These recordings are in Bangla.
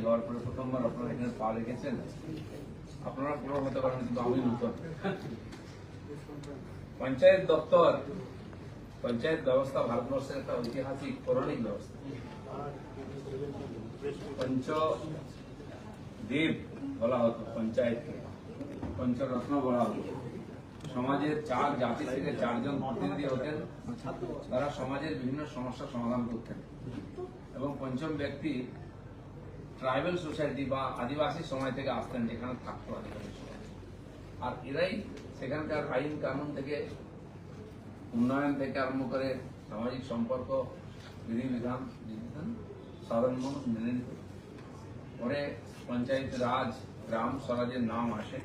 হওয়ার পরে প্রথমবার আপনারা এখানে পা রেখেছেন। আপনারা পুরো হতে পারেন, কিন্তু আমি নতুন। পঞ্চায়েত দপ্তর, পঞ্চায়েত ব্যবস্থা ভারতবর্ষের একটা ঐতিহাসিক পৌরাণিক ব্যবস্থা। পঞ্চদেব বলা হতো পঞ্চায়েতকে, পঞ্চরত্ন বলা হতো। সমাজের 4 জাতি থেকে 4 জন প্রতিনিধি হতেন, তারা সমাজের বিভিন্ন সমস্যার সমাধান করতেন। এবং পঞ্চম ব্যক্তি ট্রাইবাল সোসাইটি বা আদিবাসী সময় থেকে আসতেন, যেখানে থাকতো আদিবাসী সময়। আর এরাই সেখানকার আইন কানুন থেকে, উন্নয়ন থেকে আরম্ভ করে সামাজিক সম্পর্ক, বিধিবিধান সাধারণ মানুষ মেনে নিত। পরে পঞ্চায়েত রাজ, গ্রাম স্বরাজের নাম আসে।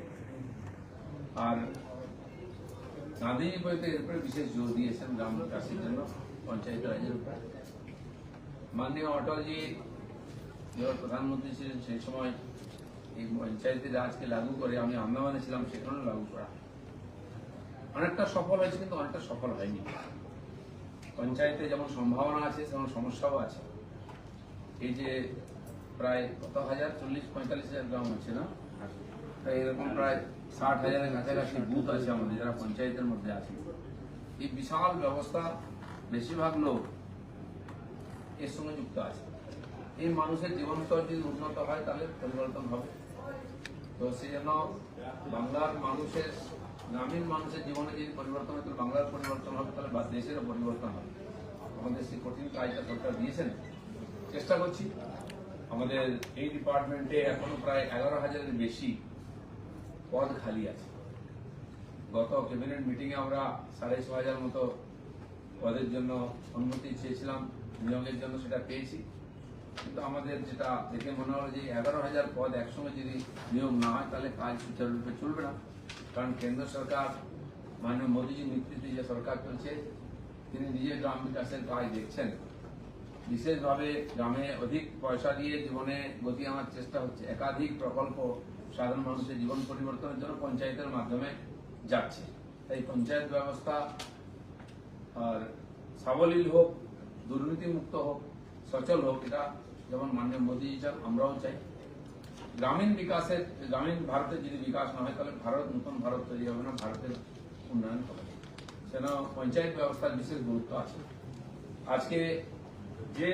আর গান্ধীজি বইতে এরপরে বিশেষ জোর দিয়েছেন গ্রাম বিকাশের জন্য, পঞ্চায়েত রাজের উপর। মাননীয় অটলজি যখন প্রধানমন্ত্রী ছিলেন সেই সময় এই পঞ্চায়েতি রাজকে লাগু করে, আমি আন্দামানে ছিলাম, সেখানেও লাগু করা অনেকটা সফল হয়েছে, কিন্তু অনেকটা সফল হয়নি। পঞ্চায়েতে যেমন সম্ভাবনা আছে, তেমন সমস্যাও আছে। এই যে প্রায় কত হাজার, 40-45 গ্রাম আছে না, এরকম প্রায় 60,000-এর কাছাকাছি বুথ আছে আমাদের, যারা পঞ্চায়েতের মধ্যে আছে। এই বিশাল ব্যবস্থা, বেশিরভাগ লোক এর সঙ্গে যুক্ত আছে। এই মানুষের জীবনস্তর যদি উন্নত হয়, তাহলে পরিবর্তন হবে। তো সেই জন্য বাংলার মানুষের, গ্রামীণ মানুষের জীবনে যদি পরিবর্তন হয়, তাহলে বাংলার পরিবর্তন হবে, তাহলে দেশেরও পরিবর্তন হবে। আমাদের সেই কঠিন কাজটা সরকার দিয়েছেন, চেষ্টা করছি। আমাদের এই ডিপার্টমেন্টে এখনো প্রায় 11,000-এর বেশি পদ খালি আছে। গত ক্যাবিনেট মিটিংয়ে আমরা 6,500 মতো পদের জন্য অনুমতি চেয়েছিলাম, নিয়োগের জন্য, সেটা পেয়েছি। কিন্তু আমাদের যেটা দেখে মনে হলো যে 11,000 পদ একসঙ্গে যদি নিয়োগ না হয়, তাহলে কাজ সুচারুরূপে চলবে না। কারণ কেন্দ্র সরকার, মাননীয় মোদীজির নেতৃত্বে যে সরকার চলছে, তিনি নিজে গ্রাম বিকাশের কাজ দেখছেন। বিশেষভাবে গ্রামে অধিক পয়সা দিয়ে জীবনে গতি আনার চেষ্টা হচ্ছে। একাধিক প্রকল্প সাধারণ মানুষের জীবন পরিবর্তনের জন্য পঞ্চায়েতের মাধ্যমে যাচ্ছে। তাই পঞ্চায়েত ব্যবস্থা আর সাবলীল হোক, দুর্নীতিমুক্ত হোক, সচল হোক, এটা যেমন মাননীয় মোদীজি চান, আমরাও চাই। গ্রামীণ বিকাশের, গ্রামীণ ভারতের যদি বিকাশ না হয়, তাহলে ভারত, নতুন ভারত তৈরি হবে না, ভারতের উন্নয়ন হবে। সেজন্য পঞ্চায়েত ব্যবস্থার বিশেষ গুরুত্ব আছে। আজকে যে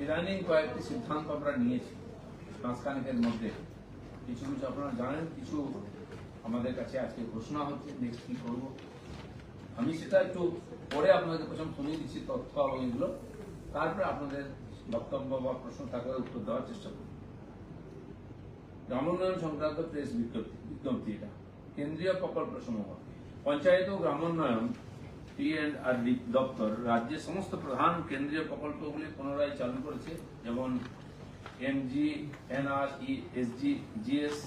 ইদানিং কয়েকটি সিদ্ধান্ত আমরা নিয়েছি মাসখানেকের মধ্যে, কিছু কিছু আপনারা জানেন, কিছু আমাদের কাছে আজকে ঘোষণা হচ্ছে, নেক্সট কি করব আমি সেটা একটু পরে আপনাদের প্রথম শুনিয়ে দিচ্ছি তথ্য এবং এগুলো, তারপরে আপনাদের বক্তব্য বা প্রশ্ন থাকলে উত্তর দেওয়ার চেষ্টা করব। গ্রামোন্নয়ন সংক্রান্ত প্রেস বিজ্ঞপ্তি, এটা কেন্দ্রীয় প্রকল্প সমূহ, পঞ্চায়েত ও গ্রামোন্নয়ন P&RD দপ্তর রাজ্যের সমস্ত প্রধান কেন্দ্রীয় প্রকল্পগুলি পুনরায় চালু করেছে, যেমন MGNRESG, GS,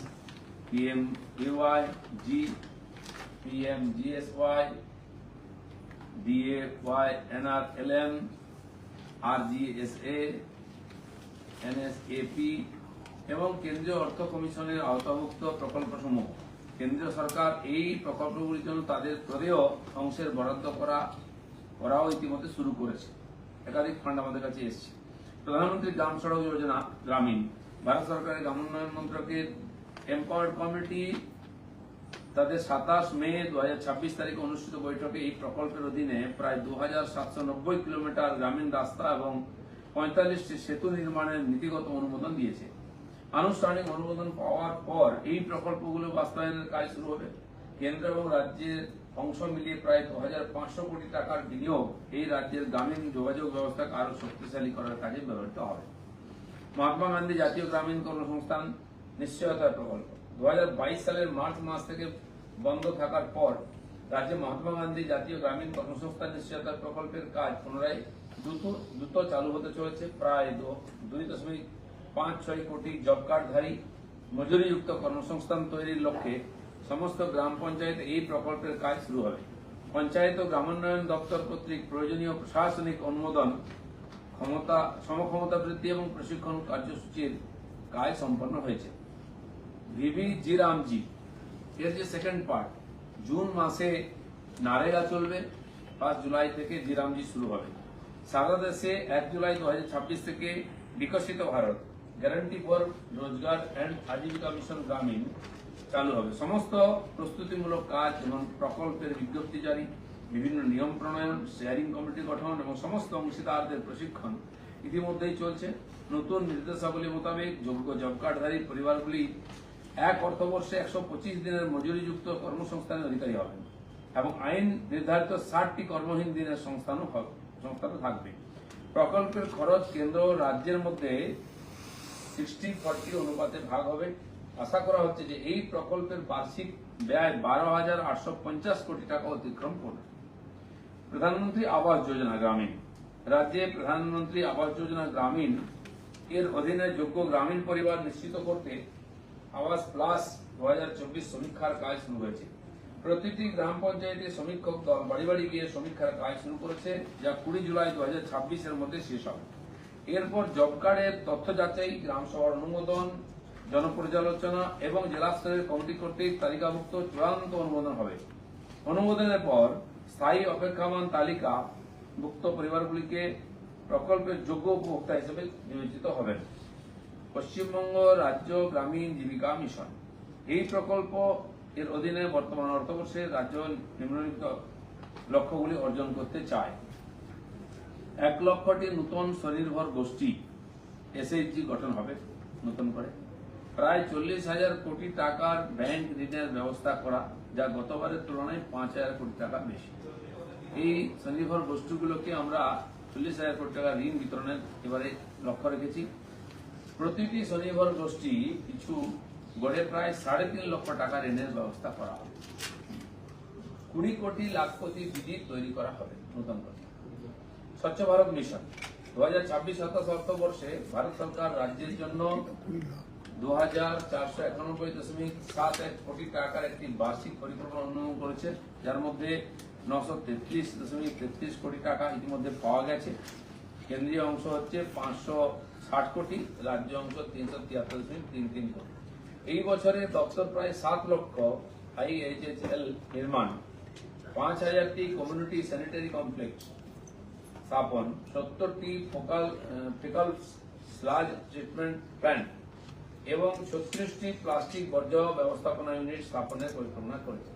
PMAY, G, PMGSY, DAY, NRLM, RGSA, NSAP এবং কেন্দ্রীয় অর্থ কমিশনের আওতাভুক্ত প্রকল্পসমূহ। কেন্দ্রীয় সরকার এই প্রকল্পগুলির জন্য তাদের ক্রদেয় অংশের বরাদ্দ করাও ইতিমধ্যে শুরু করেছে। একাধিক ফান্ড আমাদের কাছে এসেছে। প্রধানমন্ত্রী গ্রাম সড়ক যোজনা গ্রামীণ, ভারত সরকারের গ্রামোন্নয়ন মন্ত্রকের এম্পাওয়ার্ড কমিটি তাদের 27 মে 2026 তারিখে অনুষ্ঠিত বৈঠকে এই প্রকল্পের অধীনে প্রায় 2,790 কিলোমিটার গ্রামীণ রাস্তা এবং 45টি সেতু নির্মাণের নীতিগত অনুমোদন দিয়েছে। আনুষ্ঠানিক অনুমোদন পাওয়ার পর এই প্রকল্পগুলো বাস্তবায়নের কাজ শুরু হবে। কেন্দ্র এবং রাজ্যের অংশ মিলিয়ে প্রায় 2,500 কোটি টাকার বিনিয়োগ এই রাজ্যের গ্রামীণ যোগাযোগ ব্যবস্থাকে আরো শক্তিশালী করার কাজে ব্যবহৃত হবে। মহাত্মা গান্ধী জাতীয় গ্রামীণ কর্মসংস্থান নিশ্চয়তা প্রকল্প 2022 সালের মার্চ মাস থেকে বন্ধ থাকার পর রাজ্যে মহাত্মা গান্ধী জাতীয় গ্রামীণ কর্মসংস্থান নিশ্চয়তা প্রকল্পের কাজ পুনরায় দ্রুত চালু হতে চলেছে। প্রায় 2.56 কোটি জব কার্ডধারী মজুরিযুক্ত কর্মসংস্থান তৈরির লক্ষ্যে সমস্ত গ্রাম পঞ্চায়েতে এই প্রকল্পের কাজ শুরু হবে। পঞ্চায়েত ও গ্রামোন্নয়ন দপ্তর কর্তৃক প্রয়োজনীয় প্রশাসনিক অনুমোদন, সমক্ষমতা বৃদ্ধি এবং প্রশিক্ষণ কার্যসূচির কাজ সম্পন্ন হয়েছে। VVGRAMG এর যে সেকেন্ড পার্ট, জুন মাসে নারেগা চলবে, 1 জুলাই থেকে জিরামজি শুরু হবে। সারা দেশে 1 জুলাই 2026 থেকে বিকশিত ভারত গ্যারান্টি ফর রোজগার অ্যান্ড আজীবিকা মিশন গ্রামীণ চালু হবে। সমস্ত প্রস্তুতিমূলক কাজ যেমন প্রকল্পের বিজ্ঞপ্তি জারি, বিভিন্ন নিয়ম প্রণয়ন, শেয়ারিং কমিটি গঠন এবং সমস্ত অংশীদারদের প্রশিক্ষণ ইতিমধ্যেই চলছে। নতুন নির্দেশাবলী মোতাবেক যোগ্য জব কার্ডধারী পরিবারগুলি এক অর্থবর্ষে 125 দিনের মজুরিযুক্ত কর্মসংস্থানের অধিকারী হবেন এবং আইন নির্ধারিত 60টি কর্মহীন দিনের সংস্থানও থাকবে। প্রকল্পের খরচ কেন্দ্র ও রাজ্যের মধ্যে 60-40 অনুপাতে ভাগ হবে। আশা করা হচ্ছে যে এই প্রকল্পের বার্ষিক ব্যয় 12,850 কোটি টাকা অতিক্রম করবে। প্রধানমন্ত্রী আবাস যোজনা গ্রামীণ। রাজ্যে প্রধানমন্ত্রী আবাস যোজনা গ্রামীণ এর অধীনে যোগ্য গ্রামীণ পরিবার নিশ্চিত করতে আবাস প্লাস 2024 সমীক্ষার কাজ শুরু হয়েছে। প্রতিটি গ্রাম পঞ্চায়েতে সমীক্ষক দল বাড়ি বাড়ি গিয়ে সমীক্ষার কাজ শুরু করেছে, যা 20 জুলাই 2026 এর মধ্যে শেষ হবে। এরপর জব কার্ডের তথ্য যাচাই, গ্রাম সভার অনুমোদন, জনপর্যালোচনা এবং জেলা স্তরের কমিটি কর্তৃক তালিকাভুক্ত চূড়ান্ত অনুমোদন হবে। অনুমোদনের পর স্থায়ী অপেক্ষমান তালিকাভুক্ত পরিবারগুলিকে প্রকল্পের যোগ্য উপভোক্তা হিসেবে বিবেচিত হবেন। পশ্চিমবঙ্গ রাজ্য গ্রামীণ জীবিকা মিশন এই প্রকল্প এর অধীনে বর্তমান অর্থবর্ষে রাজ্য নিম্নলিখিত লক্ষ্যগুলি অর্জন করতে চায়। 1 লক্ষটি নতুন স্বনির্ভর গোষ্ঠী এসএইচজি গঠন হবে নতুন করে। প্রায় 40,000 কোটি টাকার ব্যাংক ঋণের ব্যবস্থা করা, যা গতবারের তুলনায় 5,000 কোটি টাকা বেশি। এই স্বনির্ভর গোষ্ঠীগুলোকে আমরা 40,000 কোটি টাকা ঋণ বিতরণের এবারে লক্ষ্য রেখেছি। প্রতিটি স্বনির্ভর গোষ্ঠী কিছু গড়ে প্রায় 3.5 লক্ষ টাকা ঋণের ব্যবস্থা করা হবে। 20 কোটি লাখপতি দিদি তৈরি করা হবে নতুন করে। স্বচ্ছ ভারত মিশন 2026-27 অর্থবর্ষে ভারত সরকার রাজ্যের জন্য 2,491.71 কোটি টাকার একটি বার্ষিক পরিকল্পনা উন্নয়ন করেছে, যার মধ্যে 933.33 কোটি টাকা ইতিমধ্যে পাওয়া গেছে। কেন্দ্রীয় অংশ হচ্ছে 560 কোটি, রাজ্য অংশ 373.33 কোটি। এই বছরে দপ্তর প্রায় 7 লক্ষ IHHL নির্মাণ, 5,000টি কমিউনিটি স্যানিটারি কমপ্লেক্স স্থাপন, 70টি ফেকাল স্লাজ ট্রিটমেন্ট প্ল্যান্ট এবং 36টি প্লাস্টিক বর্জ্য ব্যবস্থাপনা ইউনিট স্থাপনের পরিকল্পনা করেছে।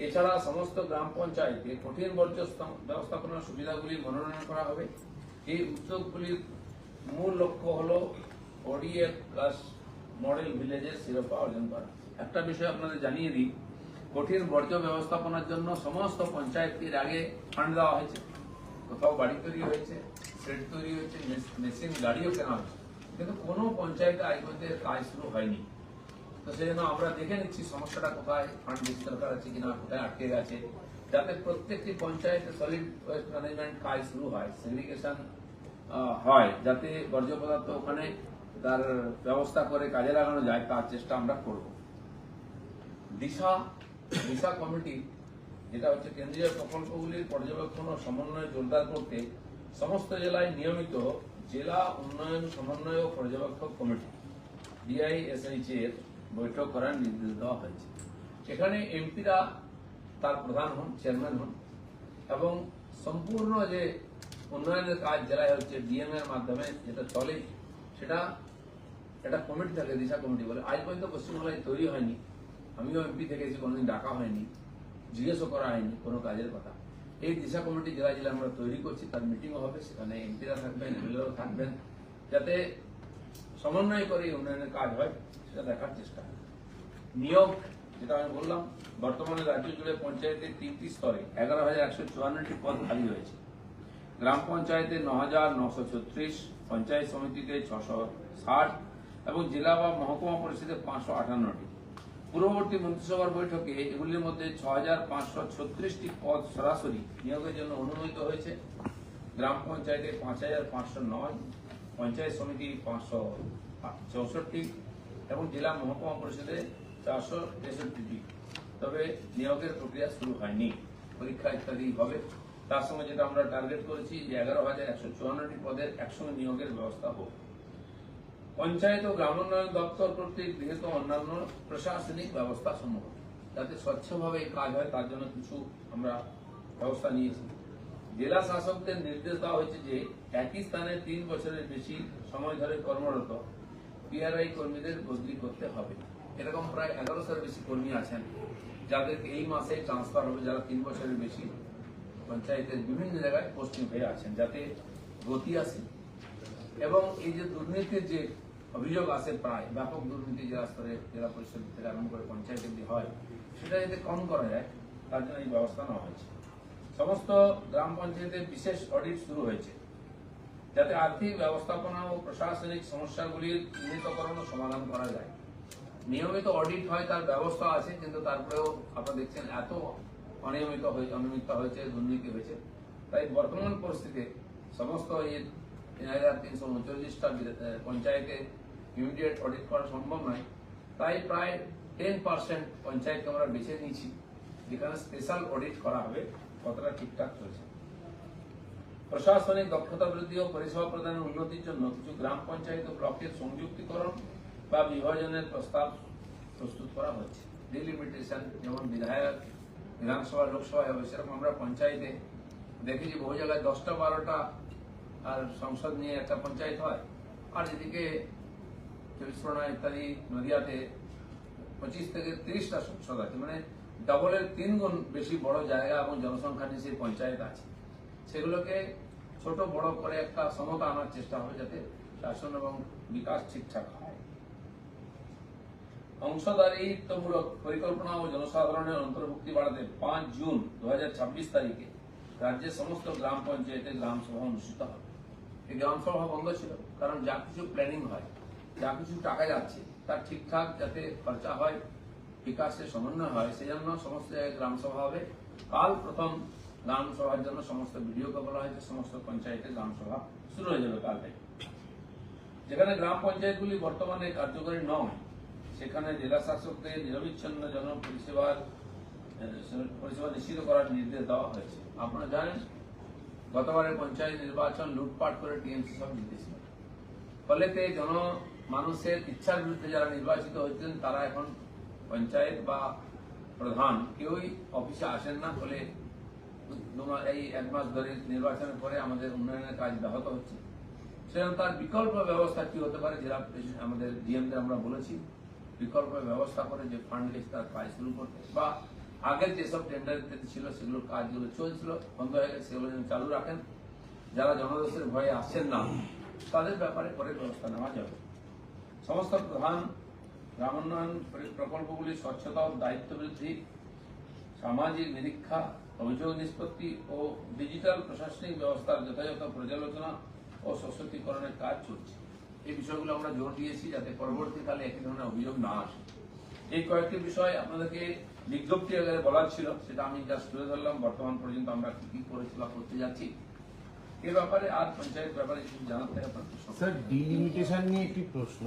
এছাড়া সমস্ত গ্রাম পঞ্চায়েতে কঠিন বর্জ্য ব্যবস্থাপনার সুবিধাগুলি মনোনয়ন করা হবে। এই উদ্যোগগুলির মূল লক্ষ্য হল ODA প্লাস মডেল ভিলেজের শিরোপা অর্জন করা। একটা বিষয় আপনাদের জানিয়ে দিই, কঠিন বর্জ্য ব্যবস্থাপনার জন্য সমস্ত পঞ্চায়েতকে আগে ফান্ড দেওয়া হয়েছে। কোথাও বাড়ি তৈরি হয়েছে, শেড তৈরি হয়েছে, মেশিন গাড়িও কেনা হয়েছে, কিন্তু কোনো পঞ্চায়েতে আজ পর্যন্ত কাজ শুরু হয়নি। তো সেই জন্য আমরা দেখে নিচ্ছি সমস্যাটা কোথায়, ফান্ড বেশি দরকার আছে কিনা, কোথায় আটকে গেছে, যাতে প্রত্যেকটি পঞ্চায়েতে সলিড ওয়েস্ট ম্যানেজমেন্ট কাজ শুরু হয়, সেগ্রিগেশন হয়, যাতে বর্জ্য পদার্থ ওখানে তার ব্যবস্থা করে কাজে লাগানো যায়, তার চেষ্টা আমরা করব। দিশা কমিটি, যেটা হচ্ছে কেন্দ্রীয় প্রকল্পগুলির পর্যবেক্ষণ ও সমন্বয় জোরদার করতে সমস্ত জেলায় নিয়মিত জেলা উন্নয়ন সমন্বয় ও পর্যবেক্ষক কমিটি DISH এর বৈঠক করার নির্দেশ দেওয়া হয়েছে। এখানে এমপিরা তার প্রধান হন, চেয়ারম্যান হন এবং সম্পূর্ণ যে উন্নয়নের কাজ জেলায় হচ্ছে DM এর মাধ্যমে যেটা চলে, সেটা একটা কমিটি থাকে, দিশা কমিটি বলে। আজ পর্যন্ত পশ্চিমবাংলায় তৈরি হয়নি, আমিও এমপি থেকেছি, কোনোদিন ডাকা হয়নি, জিজ্ঞেসও করা হয়নি কোনো কাজের কথা। এই দিশা কমিটি জেলায় জেলায় আমরা তৈরি করছি, তার মিটিংও হবে, সেখানে এমপিরা থাকবেন, MLAও থাকবেন, যাতে সমন্বয় করে উন্নয়নের কাজ হয় সেটা দেখার চেষ্টা। নিয়োগ, যেটা আমি বললাম, বর্তমানে রাজ্য জুড়ে পঞ্চায়েতের 3টি স্তরে 11,154টি পদ খালি হয়েছে। গ্রাম পঞ্চায়েতে 9,936, পঞ্চায়েত সমিতিতে 660 এবং জেলা বা মহকুমা পরিষদে 558টি। পূর্ববর্তী মন্ত্রিসভার বৈঠকে এগুলির মধ্যে 6,536টি পদ সরাসরি নিয়োগের জন্য অনুমোদিত হয়েছে। গ্রাম পঞ্চায়েতে 5,509, পঞ্চায়েত সমিতি 564 এবং জেলা মহকুমা পরিষদে 463টি। তবে নিয়োগের প্রক্রিয়া শুরু হয়নি, পরীক্ষা ইত্যাদি হবে। তার সঙ্গে যেটা আমরা টার্গেট করেছি যে 11,154টি পদের একসঙ্গে নিয়োগের ব্যবস্থা হোক। পঞ্চায়েত ও গ্রামোন্নয়ন দপ্তর কর্তৃক গৃহীত অন্যান্য প্রশাসনিক ব্যবস্থা সমূহ যাতে স্বচ্ছভাবে এই কাজ হয়, তার জন্য কিছু আমরা ব্যবস্থা নিয়েছি। জেলা শাসকদের নির্দেশ দেওয়া হয়েছে যে একই স্থানে 3 বছরের বেশি সময় ধরে কর্মরত পিআরআই কর্মীদের বদলি করতে হবে। এরকম প্রায় 1100 বেশি কর্মী আছেন যাদেরকে এই মাসে ট্রান্সফার হবে, যারা 3 বছরের বেশি পঞ্চায়েতের বিভিন্ন জায়গায় পোস্টিং হয়ে আছেন, যাতে গতি আসে এবং এই যে দুর্নীতির যে অভিযোগ আসে, প্রায় ব্যাপক দুর্নীতি জেলা স্তরে, জেলা পরিষদ থেকে আরম্ভ করে পঞ্চায়েত অব্দি হয়, সেটা যাতে কম করা যায় তার জন্য এই ব্যবস্থা নেওয়া হয়েছে। সমস্ত গ্রাম পঞ্চায়েতে বিশেষ অডিট শুরু হয়েছে যাতে আর্থিক ব্যবস্থাপনা ও প্রশাসনিক সমস্যাগুলির চিহ্নিতকরণ ও সমাধান করা যায়। নিয়মিত অডিট হয়, তার ব্যবস্থা আছে, কিন্তু তারপরেও আপনারা দেখছেন এত অনিয়মিততা হয়েছে, দুর্নীতি হয়েছে। তাই বর্তমান পরিস্থিতিতে সমস্ত এই 3339টা পঞ্চায়েতে ইমিডিয়েট অডিট করা সম্ভব নয়। তাই প্রায় 10% পঞ্চায়েতকে আমরা বেছে নিয়েছি যেখানে স্পেশাল অডিট করা হবে কতটা ঠিকঠাক চলছে। প্রশাসনিক দক্ষতা বৃদ্ধি ও পরিষেবা প্রদানের উন্নতির জন্য কিছু গ্রাম পঞ্চায়েত ও ব্লকের সংযুক্তিকরণ বা বিভাজনের প্রস্তাব প্রস্তুত করা হচ্ছে। ডিলিমিটেশন, যেমন বিধায়ক বিধানসভা লোকসভায় হবে, সেরকম আমরা পঞ্চায়েতে দেখেছি বহু জায়গায় 10টা 12টা আর সংসদ নিয়ে একটা পঞ্চায়েত হয়, আর এদিকে 24 ইত্যাদি নদিয়াতে 25 থেকে 30টা সংসদ আছে, মানে ডবলের 3 গুণ বেশি বড় জায়গা এবং জনসংখ্যা নিয়ে সেই পঞ্চায়েত আছে। সেগুলোকে ছোট বড় করে একটা সমতা আনার চেষ্টা হবে যাতে শাসন এবং বিকাশ ঠিকঠাক হয়। অংশদারিত্বমূলক পরিকল্পনা ও জনসাধারণের অন্তর্ভুক্তি বাড়াতে 5 জুন 2026 তারিখে রাজ্যের সমস্ত গ্রাম পঞ্চায়েতে গ্রাম সভা অনুষ্ঠিত হবে। এই গ্রাম সভা বন্ধ ছিল কারণ যা কিছু প্ল্যানিং হয়, যা কিছু টাকা যাচ্ছে তার ঠিকঠাক যাতে খরচা হয়, বিকাশের সমন্বয় হয়, সেই জন্য সমস্ত জায়গায় গ্রাম সভা হবে। কাল প্রথম গ্রাম সভার জন্য সমস্ত ভিডিওকে বলা হয়েছে, সমস্ত পঞ্চায়েতে গ্রাম সভা শুরু হয়ে যাবে কাল থেকে। যেখানে গ্রাম পঞ্চায়েতগুলি বর্তমানে কার্যকরী নয় সেখানে জেলা শাসকদের নিরবিচ্ছিন্ন পরিষেবা নিশ্চিত করার নির্দেশ দেওয়া হয়েছে। আপনারা জানেন গতবারের পঞ্চায়েত নির্বাচন লুটপাট করে টিএমসি সব জিতেছিল, ফলেতে মানুষের ইচ্ছার বিরুদ্ধে যারা নির্বাচিত হয়েছেন তারা এখন পঞ্চায়েত বা প্রধান কেউই অফিসে আসেন না। ফলে এই 1 মাস ধরে নির্বাচনের পরে আমাদের উন্নয়নের কাজ ব্যাহত হচ্ছে। সেজন্য তার বিকল্প ব্যবস্থা কি হতে পারে, জেলা আমাদের ডিএমদের আমরা বলেছি বিকল্প ব্যবস্থা করে যে ফান্ড লিস্ট তার কাজ শুরু করতে, বা আগের যেসব টেন্ডার ছিল সেগুলোর কাজগুলো চলছিল বন্ধ হয়ে গেছে সেগুলো যেন চালু রাখেন। যারা জনদোষের ভয়ে আসছেন না তাদের ব্যাপারে পরে ব্যবস্থা নেওয়া যাবে। সমস্ত প্রধান গ্রামোন্নয়ন প্রকল্পগুলি স্বচ্ছতা ও দায়িত্ব বৃদ্ধি, সামাজিক নিরীক্ষা, অভিযোগ নিষ্পত্তি ও ডিজিটাল প্রশাসনিক ব্যবস্থার যথাযথ পর্যালোচনা ও সশক্তিকরণের কাজ চলছে। এই বিষয়গুলো আমরা জোর দিয়েছি যাতে পরবর্তীকালে একই ধরনের অভিযোগ না আসে। এই কয়েকটি বিষয় আপনাদেরকে বিজ্ঞপ্তি আকারে বলার ছিল, সেটা আমি জাস্ট তুলে ধরলাম। বর্তমান পর্যন্ত আমরা কি করেছি বা করতে যাচ্ছি এ ব্যাপারে আর পঞ্চায়েত ব্যাপারে কিছু জানাতে আপনার স্যার, ডিলিমিটেশন নিয়ে একটি প্রশ্ন,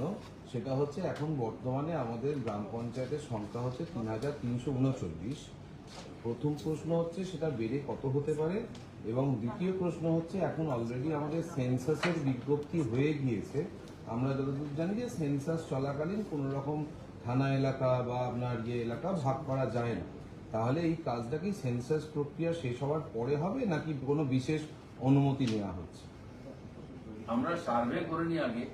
সেটা হচ্ছে এখন বর্তমানে আমাদের গ্রাম পঞ্চায়েতের সংখ্যা হচ্ছে 3339। প্রথম প্রশ্ন হচ্ছে সেটা বেড়ে কত হতে পারে, এবং দ্বিতীয় প্রশ্ন হচ্ছে এখন অলরেডি আমাদের সেন্সাসের বিজ্ঞপ্তি হয়ে গিয়েছে। আমরা যতদূর জানি যে সেন্সাস চলাকালীন কোনো রকম থানা এলাকা বা আপনার এলাকা ভাগ করা যায় না। তাহলে এই কাজটা কি সেন্সাস প্রক্রিয়া শেষ হওয়ার পরে হবে নাকি কোনো বিশেষ অনুমতি নেওয়া হচ্ছে? আমরা সার্ভে করে নিই আগে,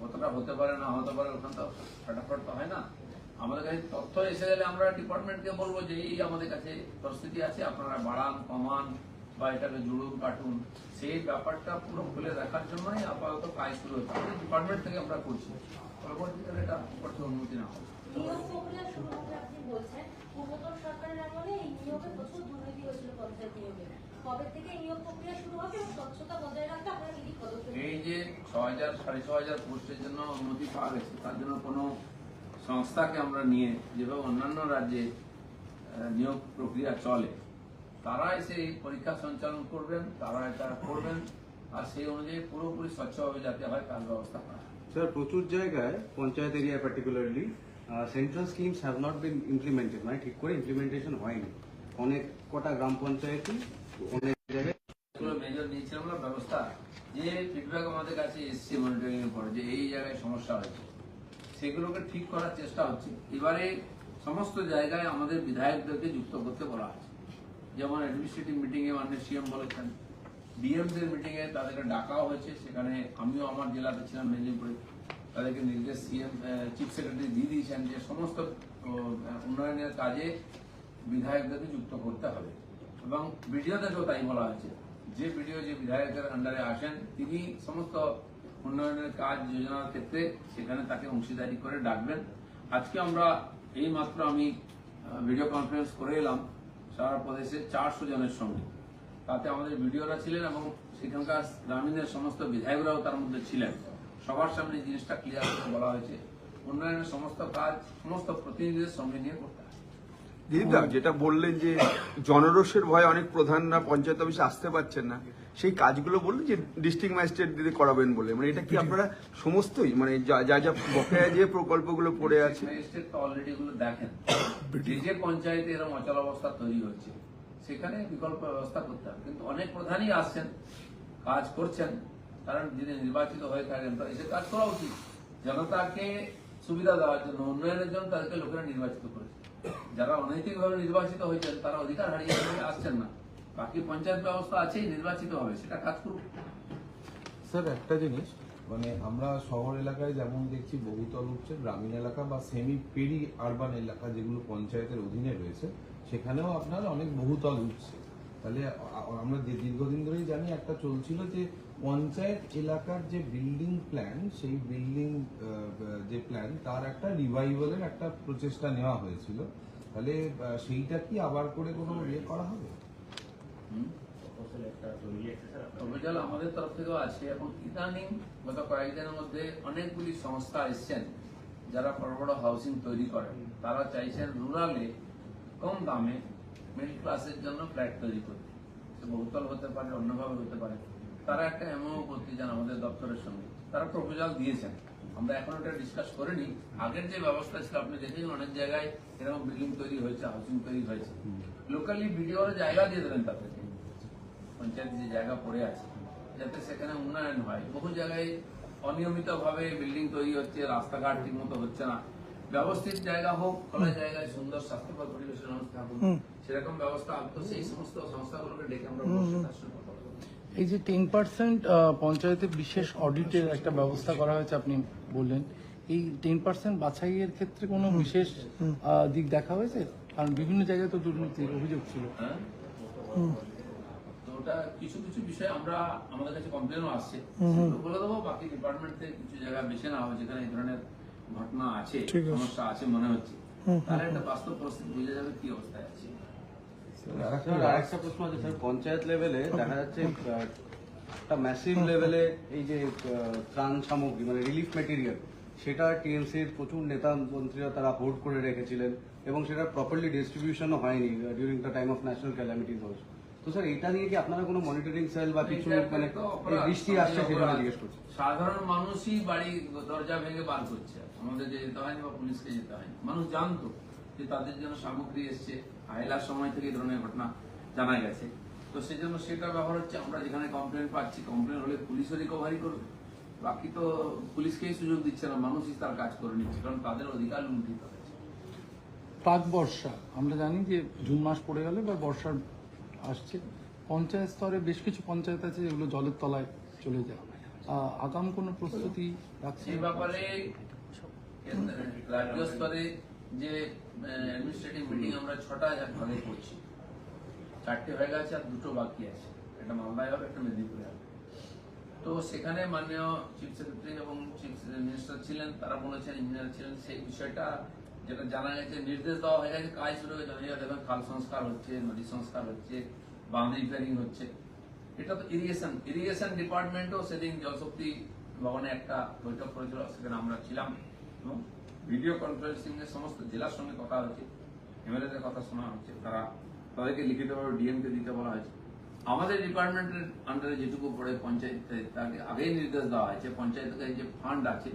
কতটা হতে পারে না হতে পারে ওখান তো ফটাফট তো হয় না। আমাদের কাছে তথ্য এসে গেলে আমরা ডিপার্টমেন্টকে বলবো যে এই আমাদের কাছে পরিস্থিতি আছে, আপনারা বাড়ান কমান বা এটাকে জুড়ুন কাটুন। সেই ব্যাপারটা পুরো খুলে দেখার জন্যই আপাতত কাজ শুরু হচ্ছে। আমাদের ডিপার্টমেন্ট থেকে আমরা করছি, পরবর্তীকালে এটা করতে অনুমতি না হবে। নিয়োগ প্রক্রিয়া শুরু হবে আপনি বলছেন, পূর্বতন সরকারের আমলে এই নিয়োগে প্রচুর দুর্নীতি হয়েছিল পঞ্চায়েত নিয়োগে। কবে থেকে এই নিয়োগ প্রক্রিয়া শুরু হবে এবং স্বচ্ছতা বজায় রাখতে আপনারা কি পদক্ষেপ? এই যে 6000 6500 পোস্টের জন্য অনুমতি পাওয়া গেছে, তার জন্য কোনো সংস্থাকে আমরা নিয়ে যেভাবে অন্যান্য রাজ্যে নিয়োগ প্রক্রিয়া চলে, তারা এসে এই পরীক্ষা সঞ্চালন করবেন, তারা এটা করবেন, আর সেই অনুযায়ী পুরোপুরি স্বচ্ছভাবে যাতে হয় তার ব্যবস্থা করা। স্যার, প্রচুর জায়গায় panchayat area particularly central schemes have not been implemented, মানে ঠিক করে ইমপ্লিমেন্টেশন হয়নি। অনেক কটা গ্রাম পঞ্চায়েতই অনেক জায়গায় মেজর নিয়েছিলাম আমরা ব্যবস্থা, যে ফিডব্যাক আমাদের কাছে এসছে মনিটরিং এর পরে যে এই জায়গায় সমস্যা হয়েছে, সেগুলোকে ঠিক করার চেষ্টা হচ্ছে। এবারে সমস্ত জায়গায় আমাদের বিধায়কদেরকে যুক্ত করতে বলা হচ্ছে। যেমন অ্যাডমিনিস্ট্রেটিভ মিটিং এ মাননীয় সিএম বলেছেন, ডিএমদের মিটিং এ তাদেরকে ডাকাও হয়েছে, সেখানে আমিও আমার জেলাতে ছিলাম মেদিনীপুরে, তাদেরকে নির্দেশ সিএম চিফ সেক্রেটারি দিয়ে দিয়েছেন যে সমস্ত উন্নয়নের কাজে বিধায়কদেরকে যুক্ত করতে হবে, এবং বিডিওদেরকেও তাই বলা হয়েছে যে বিডিও যে বিধায়কের আন্ডারে আসেন তিনি সমস্ত উন্নয়নের কাজ যোজনার ক্ষেত্রে সেখানে তাকে অংশীদারি করে ডাকবেন। আজকে আমরা এই মাত্র আমি ভিডিও কনফারেন্স করে এলাম সারা প্রদেশের 400 জনের সঙ্গে, তাতে আমাদের ভিডিওরা ছিলেন এবং সেখানকার গ্রামীণের সমস্ত বিধায়করাও তার মধ্যে ছিলেন। সবার সামনে জিনিসটা ক্লিয়ার করে বলা হয়েছে উন্নয়নের সমস্ত কাজ সমস্ত প্রতিনিধিদের সঙ্গে নিয়ে করতে হবে। দিদিদা যেটা বললেন যে জনরোষের ভয়ে অনেক প্রধানরা পঞ্চায়েত অফিসে আসতে পারছেন না, সেই কাজগুলো বললেন যে ডিস্ট্রিক্ট ম্যাজিস্ট্রেট দিদি করাবেন বলে, মানে এটা কি আপনারা সমস্তই মানে যা যা বকেয়া যে প্রকল্পগুলো পড়ে আছে? ম্যাজিস্ট্রেট তো অলরেডি এগুলো দেখেন, যে যে পঞ্চায়েতে এরকম অচল অবস্থা তৈরি হচ্ছে সেখানে বিকল্প ব্যবস্থা করতে হবে। কিন্তু অনেক প্রধানই আসছেন, কাজ করছেন, কারণ যিনি নির্বাচিত হয়ে থাকেন তো এসে কাজ করা উচিত। জনতাকে সুবিধা দেওয়ার জন্য, উন্নয়নের জন্য তাদেরকে লোকেরা নির্বাচিত করেছে। যারা অনৈতিকভাবে নির্বাচিত হয়েছেন তারা অধিকার হারিয়ে আসছেন না, বাকি পঞ্চায়েত ব্যবস্থা আছেই, নির্বাচিত হবে, সেটা কাজ করুক। স্যার একটা জিনিস, মানে আমরা শহর এলাকায় যেমন দেখছি বহুতল উঠছে, গ্রামীণ এলাকা বা সেমি পেরি আরবান এলাকা যেগুলো পঞ্চায়েতের অধীনে রয়েছে সেখানেও আপনার অনেক বহুতল উঠছে। তাহলে আমরা দীর্ঘদিন ধরেই জানি একটা চলছিল যে পঞ্চায়েত এলাকার যে বিল্ডিং প্ল্যান, সেই বিল্ডিং যে প্ল্যান তার একটা রিভাইভালের একটা প্রচেষ্টা নেওয়া হয়েছিল। তাহলে সেইটা কি আবার করে কোনো ইয়ে করা হবে? প্রপোজাল আমাদের তরফ থেকেও আছে এবং ইদানিং গত কয়েকদিনের মধ্যে অনেকগুলি সংস্থা এসছেন যারা বড় বড় হাউসিং তৈরি করেন। তারা চাইছেন রুরালে কম দামে মিডল ক্লাসের জন্য ফ্ল্যাট তৈরি করতে, সে বহুতল হতে পারে, অন্যভাবে হতে পারে। তারা একটা এমও করতে চান আমাদের দপ্তরের সঙ্গে, তারা প্রপোজাল দিয়েছেন। আমরা এখন এটা ডিসকাস করিনি। আগের যে ব্যবস্থা ছিল আপনি দেখেছেন অনেক জায়গায় এরকম বিল্ডিং তৈরি হয়েছে, হাউসিং তৈরি হয়েছে, লোকালি ভিডিওর জায়গা দিয়ে দেবেন তাদেরকে, পঞ্চায়েত যে জায়গা পড়ে আছে যাতে সেখানে উন্নয়ন হয়। বহু জায়গায় অনিয়মিত ভাবে বিল্ডিং তৈরি হচ্ছে, রাস্তাঘাট ঠিক মতো হচ্ছে না। ব্যবস্থিত জায়গা হোক, খোলা জায়গায় সুন্দর স্বাস্থ্যকর পরিবেশের ব্যবস্থা হোক, সেরকম ব্যবস্থা তো সেই সমস্ত সংস্থাগুলোকে ডেকে আমরা বসে তার সঙ্গে কথা বলবো। এই যে 10% পঞ্চায়েতে বিশেষ অডিটের একটা ব্যবস্থা করা হয়েছে আপনি বললেন, এই 10% বাছাইয়ের ক্ষেত্রে কোনো বিশেষ দিক দেখা হয়েছে? কারণ বিভিন্ন জায়গায় তো দুর্নীতির অভিযোগ ছিল। হ্যাঁ, তো ওটা কিছু কিছু বিষয় আমরা আমাদের কাছে কমপ্লেনও আসছে, সেগুলো বলে দেবো। বাকি ডিপার্টমেন্ট থেকে কিছু জায়গা বেছে নেওয়া হয় যেখানে এই ধরনের ঘটনা আছে, সমস্যা আছে মনে হচ্ছে, তাহলে একটা বাস্তব পরিস্থিতি বুঝে যাবে কি অবস্থায় আছে। আরেকটা প্রশ্ন আছে স্যার, পঞ্চায়েত লেভেলে দেখা যাচ্ছে একটা ম্যাসিভ লেভেলে এই যে ত্রাণ সামগ্রী মানে রিলিফ মেটেরিয়াল, সেটা টিএমসির প্রচুর নেতা মন্ত্রীরা তারা হোল্ড করে রেখেছিলেন এবং সেটা প্রপারলি ডিস্ট্রিবিউশনও হয়নি during the time of national calamities also. তো স্যার এটা নিয়ে কি আপনারা কোনো মনিটরিং সেল বা কিছু মানে দৃষ্টি আসছে সেটা জিজ্ঞেস করছি। সাধারণ মানুষই বাড়ি দরজা ভেঙে বার করছে, আমাদের যে যেতে হয়নি বা পুলিশকে যেতে হয়নি। মানুষ জানতো যে তাদের জন্য সামগ্রী এসছে, আইলার সময় থেকে এই ধরনের ঘটনা জানা গেছে, তো সেই জন্য সেটা ব্যবহার হচ্ছে। আমরা যেখানে কমপ্লেন পাচ্ছি, কমপ্লেন হলে পুলিশও রিকভারি করবে, বাকি তো পুলিশকেই সুযোগ দিচ্ছে না, মানুষই তার কাজ করে নিচ্ছে, কারণ তাদের অধিকার লুণ্ঠিত হয়েছে। প্রাক বর্ষা, আমরা জানি যে জুন মাস পড়ে গেলে বা বর্ষার আসছে, পঞ্চায়েত স্তরে বেশ কিছু পঞ্চায়েত আছে যেগুলো জলের তলায় চলে যায়। আগাম কোনো প্রস্তুতি রাখছে এই ব্যাপারে রাজ্য স্তরে যে অ্যাডমিনিস্ট্রেটিভ মিটিং আমরা 6টা ভাগে করছি, 4টে হয়ে গেছে আর 2টো বাকি আছে, একটা মালদায় হবে, একটা মেদিনীপুরে হবে। তো সেখানে মাননীয় চিফ সেক্রেটারি এবং চিফ মিনিস্টার ছিলেন, তারা বলেছেন, ইঞ্জিনিয়ার ছিলেন, সেই বিষয়টা যেটা জানা গেছে, নির্দেশ দেওয়া হয়ে গেছে, কাজ শুরু হয়ে যাবে। দেখবেন খাল সংস্কার হচ্ছে, নদী সংস্কার হচ্ছে, বাঁধ রিপেয়ারিং হচ্ছে। এটা তো ইরিগেশন ডিপার্টমেন্টও সেদিন জলশক্তি ভবনে একটা বৈঠক করেছিল, সেখানে আমরা ছিলাম এবং ভিডিও কনফারেন্সিং এর সমস্ত জেলার সঙ্গে কথা হচ্ছে, এমএলএদের কথা শোনা হচ্ছে, তাদেরকে লিখিতভাবে ডিএমকে দিতে বলা হয়েছে। আমাদের ডিপার্টমেন্টের আন্ডারে যেটুকু পড়ে পঞ্চায়েতে, তাকে আগেই নির্দেশ দেওয়া হয়েছে, পঞ্চায়েতের যে ফান্ড আছে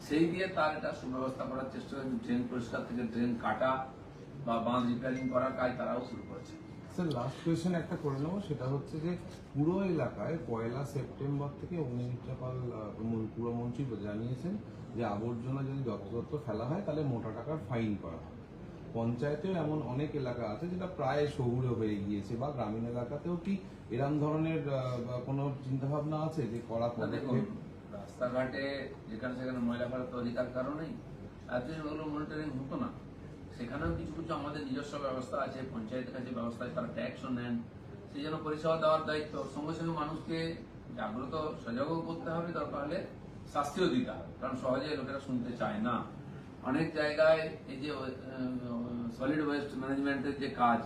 সেই দিয়ে তার এটা সুব্যবস্থা করার চেষ্টা হয়েছে। ড্রেন পরিষ্কার থেকে ড্রেন কাটা বা বাঁধ রিপেয়ারিং করার কাজ তারাও শুরু করেছে। স্যার লাস্ট কোয়েশ্চেন একটা করে নেবো, সেটা হচ্ছে যে পুরো এলাকায় 1 সেপ্টেম্বর থেকে অগ্নিমিত্রা পাল পুরমন্ত্রী জানিয়েছেন যে আবর্জনা যদি যত্রতত্র ফেলা হয় তাহলে মোটা টাকার ফাইন করা হয়। পঞ্চায়েতেও এমন অনেক এলাকা আছে যেটা প্রায় শহুরে হয়ে গিয়েছে, বা গ্রামীণ এলাকাতেও কি এরম ধরনের কোনো চিন্তা ভাবনা আছে যে করা পদক্ষেপ? রাস্তাঘাটে যেখানে সেখানে ময়লা ফেলার তো অধিকার কারণেই এতদিন ওগুলো মনিটরিং হতো না। সেখানেও কিছু কিছু আমাদের নিজস্ব ব্যবস্থা আছে, পঞ্চায়েতের কাছে ব্যবস্থা আছে, তারা ট্যাক্সও নেন, সেই জন্য পরিষেবা দেওয়ার দায়িত্ব। সঙ্গে সঙ্গে মানুষকে জাগ্রত সজাগও করতে হবে, দরকার হলে শাস্তিও দিতে হবে, কারণ সহজে লোকেরা শুনতে চায় না। অনেক জায়গায় এই যে সলিড ওয়েস্ট ম্যানেজমেন্টের যে কাজ,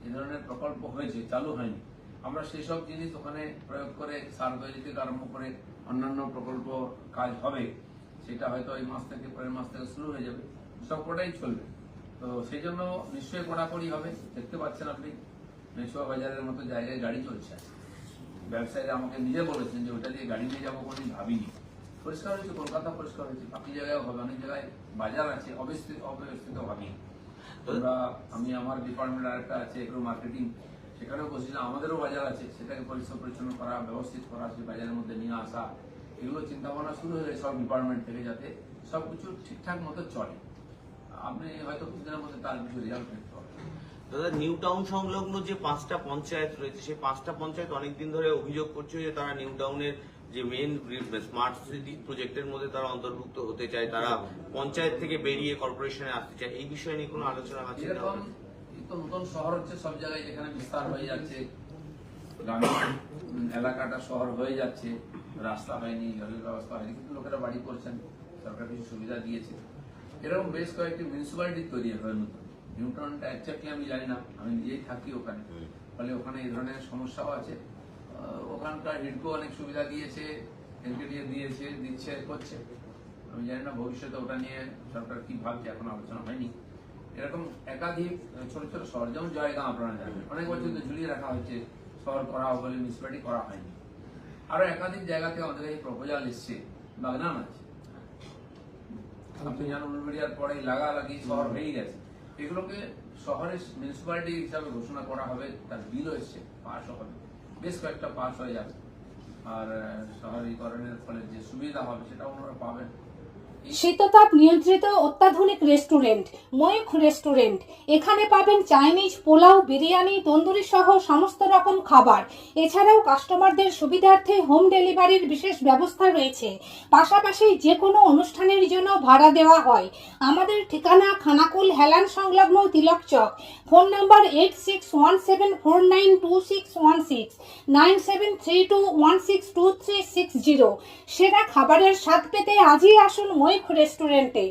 এই ধরনের প্রকল্প হয়েছে, চালু হয়নি। আমরা সেই সব জিনিস ওখানে প্রয়োগ করে সার তৈরি থেকে আরম্ভ করে অন্যান্য প্রকল্প কাজ হবে, সেটা হয়তো এই মাস থেকে পরের মাস থেকে শুরু হয়ে যাবে, সবকটাই চলবে। তো সেই জন্য নিশ্চয়ই কড়াকড়ি হবে। দেখতে পাচ্ছেন আপনি মেসুয়া বাজারের মতো জায়গায় গাড়ি চলছে, ব্যবসায়ীরা আমাকে নিজে বলেছেন যে ওটা দিয়ে গাড়ি নিয়ে যাবো কোনোদিন ভাবিনি। পরিষ্কার হয়েছে, কলকাতা পরিষ্কার হয়েছে, বাকি জায়গায় হবে, অনেক জায়গায় বাজার আছে অব্যবস্থিত ভাবি। আমি আমার ডিপার্টমেন্ট আরেকটা আছে এগ্রো মার্কেটিং, সেখানেও বসেছিলাম, আমাদেরও বাজার আছে, সেটাকে পরিষ্কার পরিচ্ছন্ন করা, ব্যবস্থিত করা, সেই বাজারের মধ্যে নিয়ে আসা, এগুলো চিন্তা ভাবনা শুরু হয়ে গেছে সব ডিপার্টমেন্ট থেকে, যাতে সবকিছু ঠিকঠাক মতো চলে। আপনি হয়তো কিছুদিনের মধ্যে তার কিছু রেজাল্ট দেখতে পাবেন। দাদা, নিউ টাউন সংলগ্ন যে 5টা পঞ্চায়েত রয়েছে, সেই 5টা পঞ্চায়েত অনেকদিন ধরে অভিযোগ করছে যে তারা নিউ টাউনের যে মেইন স্মার্ট সিটি প্রজেক্টের মধ্যে তারা অন্তর্ভুক্ত হতে চায়, তারা পঞ্চায়েত থেকে বেরিয়ে কর্পোরেশনে আসতে চায়। এই বিষয়ে নিয়ে কোনো আলোচনা আছে? এরকম তো নতুন শহর হচ্ছে সব জায়গায়, যেখানে বিস্তার হয়ে যাচ্ছে, গ্রামীণ এলাকাটা শহর হয়ে যাচ্ছে, রাস্তা হয়নি, জলের ব্যবস্থা হয়নি, কিন্তু লোকেরা বাড়ি করছেন, সরকার কিছু সুবিধা দিয়েছে। এরকম বেশ কয়েকটি মিউনিসিপ্যালিটি তৈরি হয় নতুন। নিউটাউনটা একজাক্টলি আমি জানি না, আমি নিজেই থাকি ওখানে, ফলে ওখানে এই ধরনের সমস্যাও আছে। ওখানকার হিডকো অনেক সুবিধা দিয়েছে, এনকেডিএ দিয়েছে, দিচ্ছে, করছে। আমি জানি না ভবিষ্যতে ওটা নিয়ে সরকার কি ভাবছে, এখন আলোচনা হয়নি। এরকম একাধিক ছোট ছোট শহর, যেমন জয়গাঁও আপনারা জানেন, অনেক বছর ধরে ঝুলিয়ে রাখা হয়েছে, শহর করা হবে বলে মিউনিসিপ্যালিটি করা হয়নি। আরো একাধিক জায়গা থেকে আমাদের এই প্রপোজাল এসছে, বাগনান আছে, আপনি জানেন উলবেড়িয়ার পরে লাগালাগি শহর হয়েই গেছে। এগুলোকে শহরের মিউনিসিপ্যালিটি হিসাবে ঘোষণা করা হবে, তার বিলও এসছে, পাসও হবে, বেশ কয়েকটা পাস হয়ে যাবে। আর শহরীকরণের ফলে যে সুবিধা হবে সেটা ওনারা পাবেন। শীততাপ নিয়ন্ত্রিত অত্যাধুনিক রেস্টুরেন্ট ময়ূখ রেস্টুরেন্ট। এখানে পাবেন চাইনিজ, পোলাও, বিরিয়ানি, তন্দুরি সহ সমস্ত রকম খাবার। এছাড়াও কাস্টমারদের সুবিধার্থে হোম ডেলিভারির বিশেষ ব্যবস্থা রয়েছে। পাশাপাশি যে কোনো অনুষ্ঠানের জন্য ভাড়া দেওয়া হয়। আমাদের ঠিকানা খানাকুল হেলান সংলগ্ন তিলক চক। Phone number 8617492616, 9732162360। সেরা খাবারের স্বাদ পেতে আজই আসুন ময়ূখ রেস্টুরেন্টে।